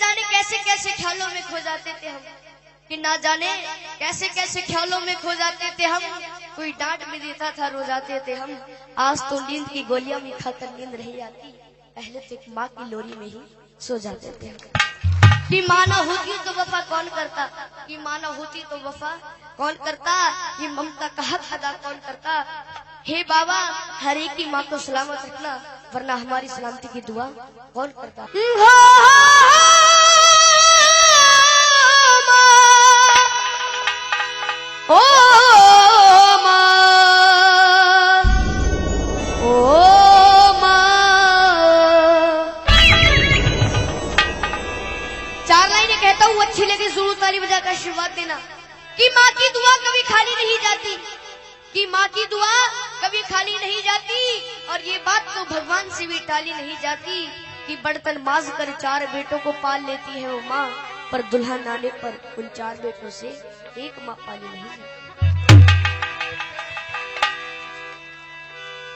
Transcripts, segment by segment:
जाने कैसे कैसे ख्यालों में खो जाते थे हम, कि ना जाने कैसे कैसे ख्यालों में खो जाते थे हम। कोई डांट भी देता था रो जाते थे हम। आज तो नींद की गोलियां भी खाकर नींद नहीं आती, पहले तो एक माँ की लोरी में ही सो जाते थे। कि माँ ना होती तो वफा कौन करता, कि माँ ना होती तो वफा कौन करता, ये ममता का हक अदा कौन करता। हे बाबा हर एक की माँ को सलामत रखना, वरना हमारी सलामती की दुआ कौन करता। ओ माँ, ओ माँ। चार लाइनें कहता हूँ, अच्छी लगे जरूर ताली बजाकर आशीर्वाद देना। कि माँ की दुआ कभी खाली नहीं जाती, कि माँ की दुआ कभी खाली नहीं जाती। और ये बात तो भगवान से भी टाली नहीं जाती, कि बर्तन माज कर 4 बेटों को पाल लेती है वो माँ, पर दुल्हन आने पर उन 4 बेटों से एक माँ पाली नहीं जाती।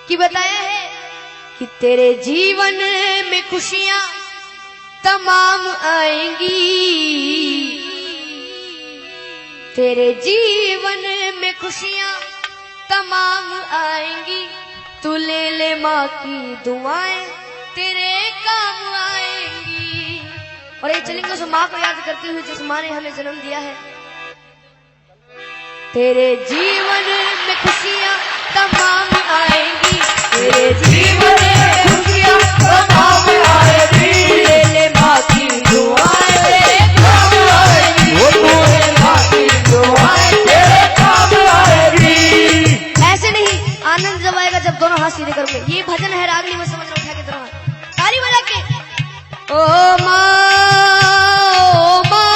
कि बताया है कि तेरे जीवन में खुशियां तमाम आएंगी, तेरे जीवन में खुशियां तमाम आएंगी। तू ले ले माँ की दुआएं तेरे काम आएंगी। और ये चलेंगे उस माँ को याद करते हुए जिस माँ ने हमें जन्म दिया है। तेरे जीवन में खुशियां तमाम आएंगी, तेरे जीवन में खुशियां तमाम आएंगी। ले ले माँ की दुआएं तेरे काम आएंगी, ले ले माँ की दुआएं तेरे काम आएंगी। ऐसे नहीं, आनंद जब आएगा जब दोनों हाथ सीधे करोगे। ये भजन है रागनी में, समझ रहे, उठा के दोनों हाथ ताली बजा के। ओ माँ, ओ माँ,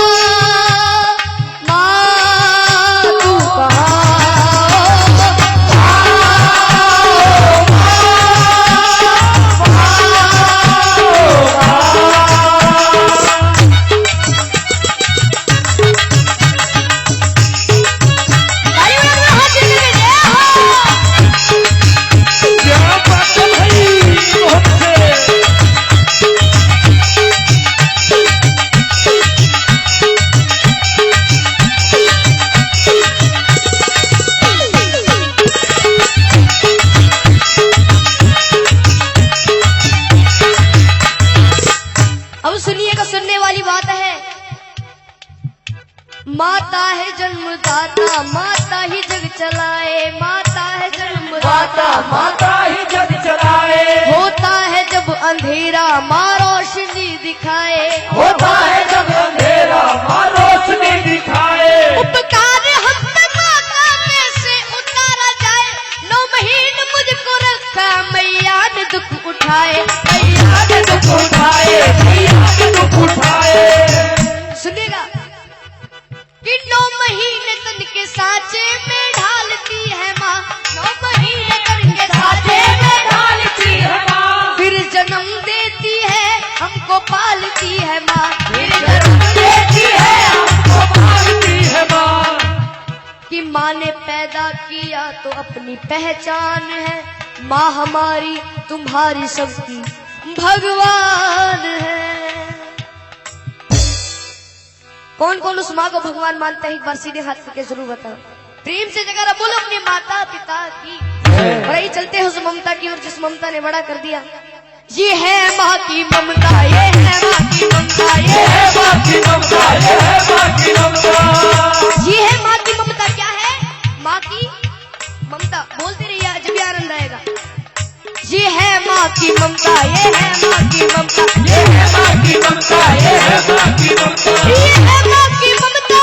माता है जन्मदाता, माता ही जग चलाए, माता है जन्मदाता, माता ही जग चलाए। होता है जब अंधेरा माँ रोशनी दिखाए, होता है जब अंधेरा माँ रोशनी दिखाए। उपकार हम पे माता कैसे उतारा जाए, 9 महीने मुझको रखा मैया ने दुख उठाए, मैया ने दुख उठाए, मैया ने दुख उठाए। सुनिएगा कि 9 महीने तन के सांचे में ढालती है माँ, 9 महीने तन के सांचे में ढालती है माँ। फिर जन्म देती है हमको पालती है माँ, फिर जन्म देती है हमको पालती है माँ। कि माँ ने पैदा किया तो अपनी पहचान है, माँ हमारी तुम्हारी सबकी भगवान है। कौन कौन उस माँ को भगवान मानता है, एक बार सीधे हाथ करके जरूर बताओ। प्रेम से जगह बोलो अपने माता पिता की। और यही चलते हैं उस ममता की ओर जिस ममता ने बड़ा कर दिया। ये है माँ की ममता, ये है माँ की ममता, ये है माँ की ममता, ये है माँ की ममता। ये है माँ की ममता। क्या है माँ की ममता? बोलते रहिए जब भी आनंद आएगा। ये है माँ की ममता, ये है माँ की ममता, ये है माँ की ममता, ये है माँ की ममता, ये है माँ की ममता,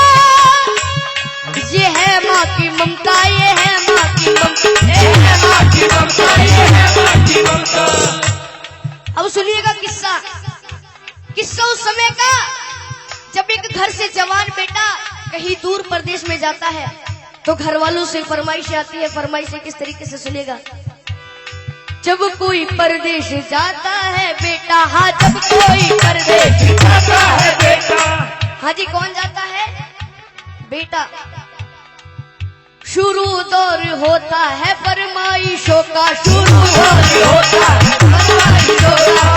ये है माँ की ममता, ये है माँ की ममता, ये है माँ की ममता, ये है माँ की ममता। अब सुनिएगा किस्सा, किस्सा उस समय का जब एक घर से जवान बेटा कहीं दूर प्रदेश में जाता है तो घर वालों से फरमाइश आती है। फरमाइश किस तरीके से सुनेगा। जब कोई परदेश जाता है बेटा, हाँ जब कोई परदेश जाता है बेटा, हाँ जी कौन जाता है बेटा। शुरू दौर होता है फरमाइशों का, शुरू दौर होता है फरमाइशों का।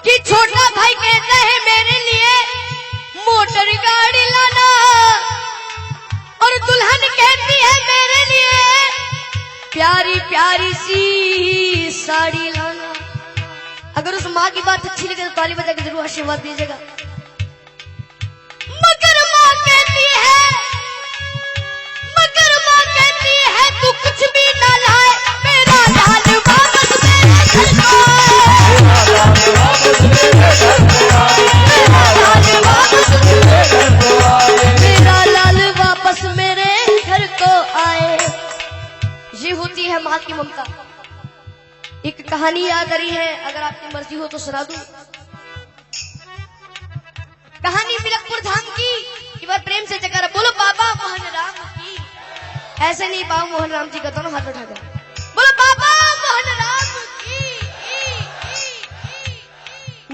कि छोटा भाई कहता है मेरे प्यारी प्यारी सी साड़ी लाना। अगर उस माँ की बात अच्छी लगे तो ताली बजा के जरूर आशीर्वाद दीजिएगा। मगर माँ कहती है तू कुछ भी ना लाए, मेरा लाल वापस मेरे घर को आए, मेरा लाल वापस मेरे घर को आए। ये होती है माँ की ममता। एक कहानी याद आ रही है, अगर आपकी मर्जी हो तो सुना दूं। कहानी मिलकपुर धाम की। एक बार प्रेम से जगह बोलो बाबा मोहन राम की। ऐसे नहीं, बाबा मोहन राम जी का दोनों हाथ उठा कर बोलो बाबा मोहन राम की।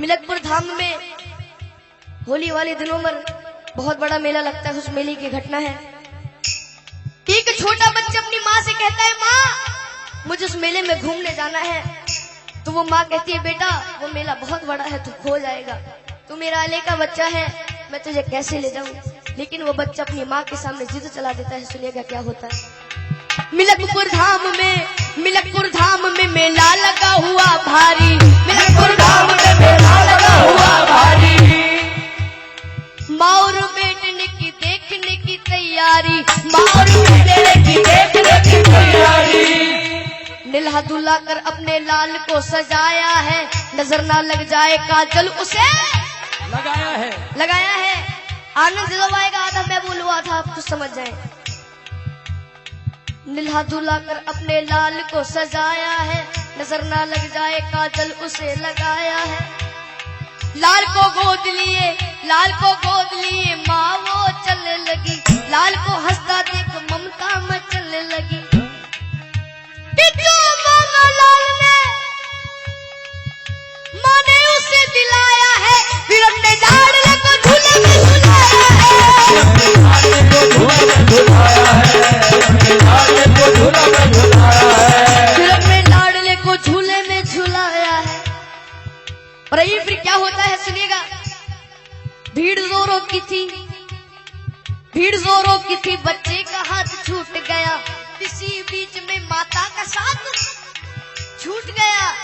मिलकपुर धाम में होली वाले दिनों में बहुत बड़ा मेला लगता है। उस मेले की घटना है, एक छोटा बच्चा अपनी माँ से कहता है, माँ मुझे उस मेले में घूमने जाना है। तो वो माँ कहती है, बेटा वो मेला बहुत बड़ा है, तू खो जाएगा, तू मेरा अले का बच्चा है, मैं तुझे कैसे ले जाऊं। लेकिन वो बच्चा अपनी माँ के सामने जिद चला देता है। सुनिएगा क्या होता है। मिलकपुर धाम में मेला लगा हुआ भारी, मिलकपुर धाम में मेला लगा हुआ भारी। माँ और बेटने की देखने की तैयारी, माँ और बेटने की देखने की तैयारी। नीला दूल्हा कर अपने लाल को सजाया है, नजर ना लग जाए काजल उसे लगाया है। आनंद जब आएगा आधा मैं बोलूआ था, आप कुछ समझ जाए। नीला दूल्हा कर अपने लाल को सजाया है, नजर ना लग जाए काजल उसे लगाया है। लाल को गोद लिए माँ वो चलने लगी, लाल को हंसता देख ममता मचलने लगी। माँ ने उसे दिलाया है, फिर अपने लाडले को झूले में झुलाया है। और ये फिर क्या होता है सुनिएगा। भीड़ जोरों की थी, बच्चे का हाथ छूट गया, इसी बीच में माता का साथ छूट गया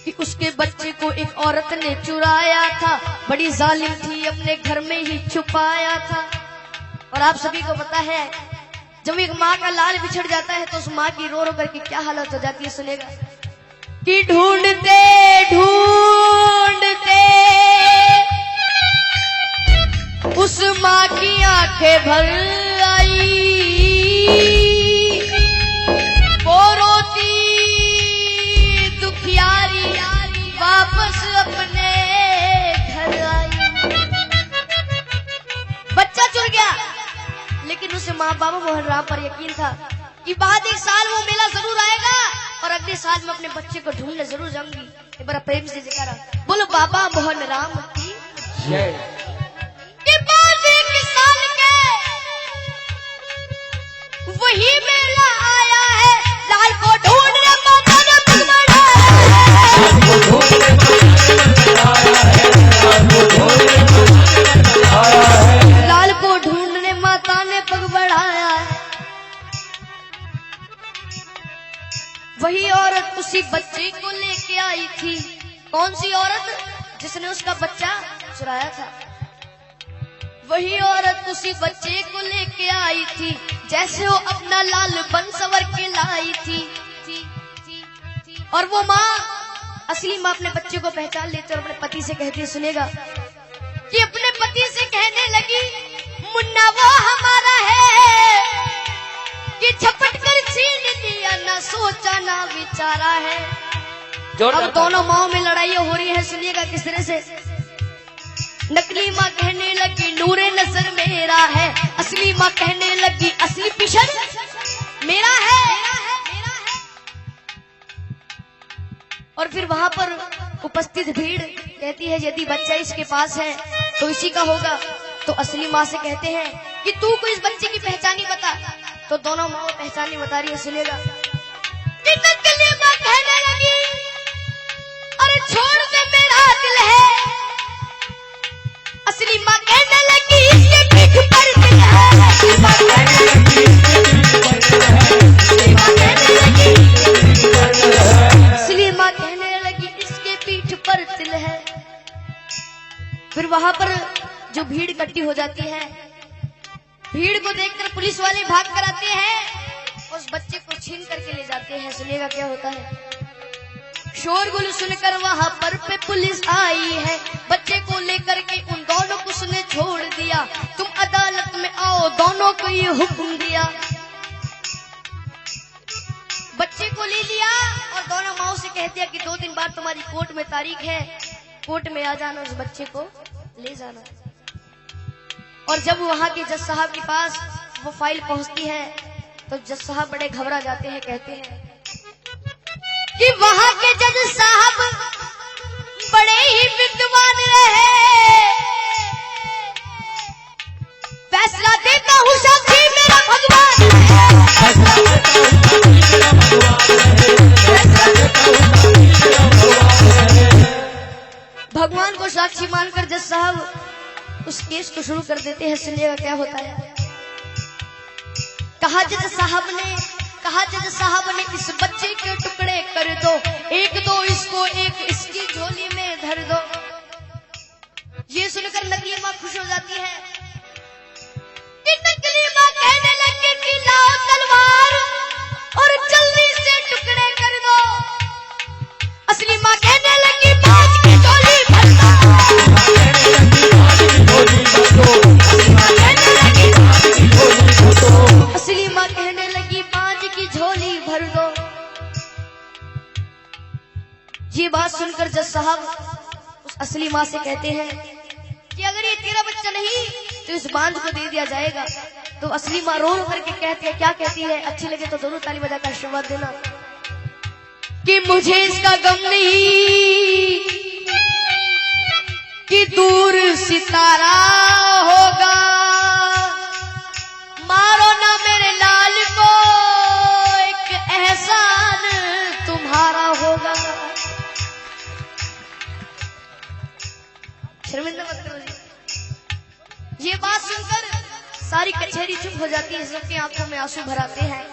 कि उसके बच्चे को एक औरत ने चुराया था, बड़ी जालिम थी, अपने घर में ही छुपाया था। और आप सभी को पता है, जब एक माँ का लाल बिछड़ जाता है तो उस माँ की रो रो करके क्या हालत हो जाती है। सुनेगा कि ढूंढते उस माँ की आंखें भर आई, वो रोती दुखियारी वापस अपने घर आई। बच्चा चुर गया, लेकिन उसे माँ बाबा मोहन राम पर यकीन था कि बाद एक साल वो मेला जरूर आएगा और अगले साल मैं अपने बच्चे को ढूंढने जरूर जाऊंगी। एक बार प्रेम से जयकारा बोलो बाबा मोहन राम की जय। बाद एक साल के वही मेला आया है, लाल को ढूंढने माता ने पग बढ़ाया है। वही औरत उसी बच्चे को लेके आई थी। कौन सी औरत? जिसने उसका बच्चा चुराया था। वही औरत उसी बच्चे को लेके आई थी, जैसे वो अपना लाल बन सवर के लाई थी। और वो माँ, असली माँ, अपने बच्चे को पहचान लेती और अपने पति से कहती, सुनेगा कि अपने पति से कहने लगी, मुन्ना वो हमारा है कि झपट कर छीन लिया, ना सोचा ना विचारा है। अब दोनों माओ में लड़ाई हो रही है। सुनिएगा किस तरह से। नकली माँ कहने लगी नूरे नजर मेरा है, असली माँ कहने लगी असली पिशन मेरा है। और फिर वहां पर उपस्थित भीड़ कहती है, यदि बच्चा इसके पास है तो इसी का होगा। तो असली माँ से कहते हैं कि तू को इस बच्चे की पहचानी बता। तो दोनों माँ पहचानी बता रही है। सुनेगा कि नकली माँ कहने लगी, अरे छोड़ दे मेरा दिल है। असली माँ कहने लगी, इसके पीठ पर दिल है। फिर वहां पर जो भीड़ इकट्ठी हो जाती है, भीड़ को देखकर पुलिस वाले भाग कर आते हैं, उस बच्चे को छीन करके ले जाते हैं। सुनिएगा क्या होता है। शोरगुल सुनकर वहां पर पे पुलिस आई है, बच्चे को लेकर के उन दोनों को उसने छोड़ दिया। तुम अदालत में आओ, दोनों को ये हुक्म दिया। बच्चे को ले लिया और दोनों माओ से कह दिया कि 2 दिन बाद तुम्हारी कोर्ट में तारीख है, कोर्ट में आ जाना, उस बच्चे को ले जाना। और जब वहां के जज साहब के पास वो फाइल पहुंचती है तो जज साहब बड़े घबरा जाते हैं, कहते हैं कि वहां के जज साहब बड़े ही विद्वान रहे, फैसला देता हूं साक्षी मेरा भगवान भगवान को साक्षी मानकर जज साहब उस केस को शुरू कर देते हैं। सुनिएगा क्या होता है। कहा जज साहब ने इस बच्चे के टुकड़े कर दो, एक दो इसको, एक इसकी झोली में धर दो। ये सुनकर नकली माँ खुश हो जाती है कि नकली माँ कहने लगी कि लाओ तलवार और जल्दी से टुकड़े कर दो। असली माँ कहने लगी बाज की झोली भर दो। असली माँ कहने लगी बाज की झोली भर दो। ये बात सुनकर जज साहब उस असली माँ से कहते हैं कि अगर ये तेरा बच्चा नहीं तो इस बांझ को दे दिया जाएगा। तो असली माँ रो करके कहती है, क्या कहती है, अच्छी लगे तो दोनों ताली बजाकर आशीर्वाद देना कि मुझे इसका गम नहीं कि दूर सितारा होगा, मारो ना मेरे लाल को, एक एहसान तुम्हारा होगा। शर्मिंदा मत करो जी। ये बात सुनकर सारी कचहरी चुप हो जाती है, सबकी आंखों में आंसू भर आते हैं।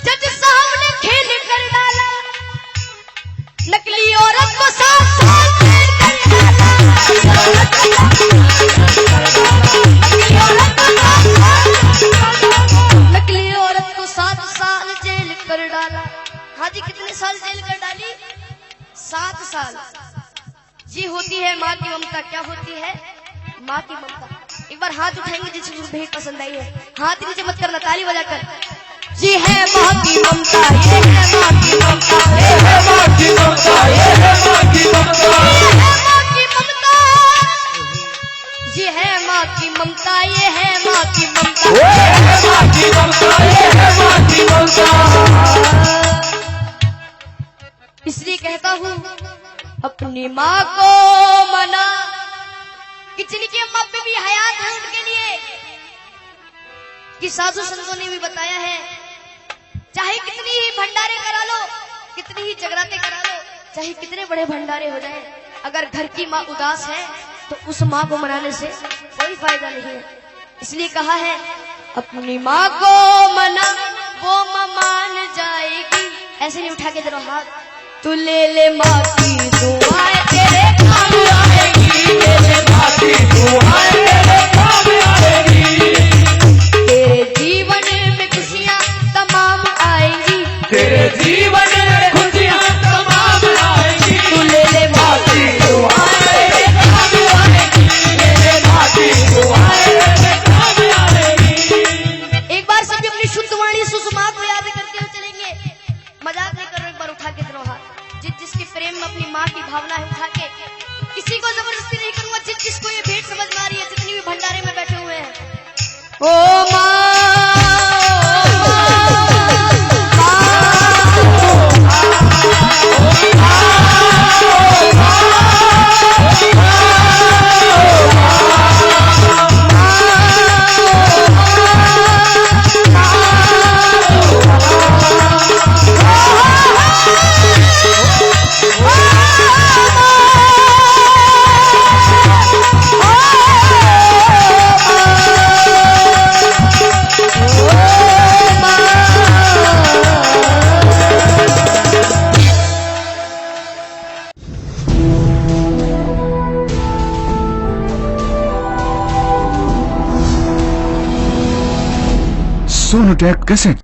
जज साहब ने खेल कर डाला, नकली औरत को 7 साल जेल कर डाला। नकली औरत को 7 साल जेल कर डाला। हाजी कितने साल जेल कर डाली? 7 साल। ये होती है माँ की ममता। क्या होती है? माँ की ममता। एक बार हाथ उठाएंगे जिसको भेंट पसंद आई है, हाथ नीचे मत करना, ताली बजाकर। ये है माँ की ममता, ये है माँ की ममता, ये है माँ की ममता, ये है माँ की ममता, ये है माँ की ममता, ये है माँ की ममता, ये है माँ की ममता, ये है माँ की ममता, ये है माँ की ममता। इसलिए कहता हूँ अपनी माँ को मना कि जिनकी अम्मा पे भी हयात है उनके लिए, कि साधु संतों ने भी बताया है चाहे कितनी ही भंडारे करा लो, कितनी ही जगराते करा लो, चाहे कितने बड़े भंडारे हो जाए, अगर घर की माँ उदास है तो उस माँ को मनाने से कोई फायदा नहीं है। इसलिए कहा है अपनी माँ को मना, वो माँ मान जाएगी। ऐसे नहीं उठा के जरा हाथ, तू ले माँ की दुआएं तेरे काम आएगी, ले माँ की दुआएं तेरे काम आएगी। तेरे जीवन में खुशियाँ तमाम आएंगी, तेरे जीवन में खुशियाँ तमाम आएंगी। तू ले माँ की दुआएं तेरे काम आएगी, ले माँ की दुआएं तेरे काम आएगी। एक बार सभी अपनी शुद्ध वाणी सुषमा को याद करते हुए चलेंगे। मजाक नहीं कर रहे, एक बार उठा के जरा हाथ। जिसके प्रेम में अपनी माँ की भावना है उठा के, किसी को जबरदस्ती नहीं करूंगा। जिसको ये भेंट समझ में आ रही है, जितनी भी भंडारे में बैठे हुए हैं, ओ माँ सोनू टेक कैसेट।